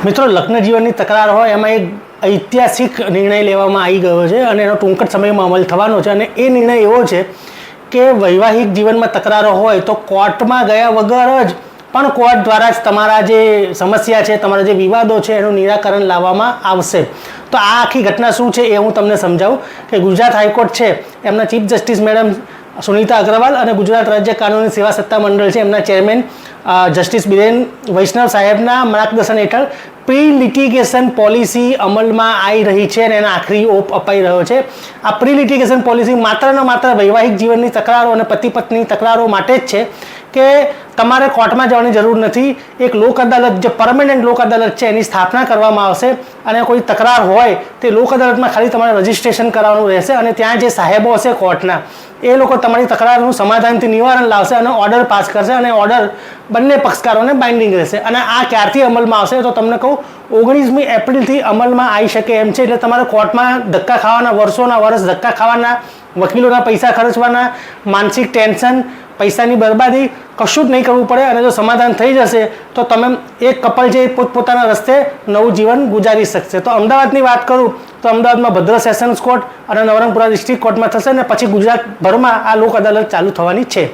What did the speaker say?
મિત્રો, લગ્ન જીવનની તકરાર હોય એમાં એક ઐતિહાસિક નિર્ણય લેવામાં આવી ગયો છે અને એનો ટૂંક જ સમયમાં અમલ થવાનો છે. અને એ નિર્ણય એવો છે કે વૈવાહિક જીવનમાં તકરારો હોય તો કોર્ટમાં ગયા વગર જ પણ કોર્ટ દ્વારા જ તમારા જે સમસ્યા છે, તમારા જે વિવાદો છે એનું નિરાકરણ લાવવામાં આવશે. તો આ આખી ઘટના શું છે એ હું તમને સમજાવું કે ગુજરાત હાઈકોર્ટ છે એમના chief justice madam Sunita Agarwal અને ગુજરાત રાજ્ય કાનૂની સેવા સત્તા મંડળ છે એમના ચેરમેન જસ્ટિસ બિરેન વૈષ્ણવ સાહેબના માર્ગદર્શન હેઠળ પ્રી લિટિગેશન પોલિસી અમલમાં આવી રહી છે અને એના આખરી ઓપ અપાઈ રહ્યો છે. આ પ્રી લિટિગેશન પોલિસી માત્ર ને માત્ર વૈવાહિક જીવનની તકરારો અને પતિ પત્ની તકરારો માટે જ છે કે તમારે કોર્ટમાં જવાની જરૂર નથી. એક લોક અદાલત, જે પરમેનન્ટ લોક અદાલત છે એની સ્થાપના કરવામાં આવશે અને કોઈ તકરાર હોય તે લોક અદાલતમાં ખાલી તમારે રજિસ્ટ્રેશન કરાવવાનું રહેશે અને ત્યાં જે સાહેબો હશે કોર્ટના એ લોકો તમારી તકરારનું સમાધાનથી નિવારણ લાવશે અને ઓર્ડર પાસ કરશે અને ઓર્ડર બંને પક્ષકારોને બાઇન્ડિંગ રહેશે. અને આ ક્યારથી અમલમાં આવશે તો તમને કહું 19મી એપ્રિલથી અમલમાં આવી શકે એમ છે. એટલે તમારે કોર્ટમાં ધક્કા ખાવાના, વર્ષોના વર્ષ ધક્કા ખાવાના, વકીલોના પૈસા ખર્ચવાના, માનસિક ટેન્શન, પૈસાની બરબાદી કશું જ નહીં કરવું પડે. અને જો સમાધાન થઈ જશે તો તમે એક કપલ છે પોતપોતાના રસ્તે નવું જીવન ગુજારી શકશે. તો અમદાવાદની વાત કરું તો અમદાવાદમાં ભદ્ર સેશન્સ કોર્ટ અને નવરંગપુરા ડિસ્ટ્રિક્ટ કોર્ટમાં થશે અને પછી ગુજરાતભરમાં આ લોક અદાલત ચાલુ થવાની છે.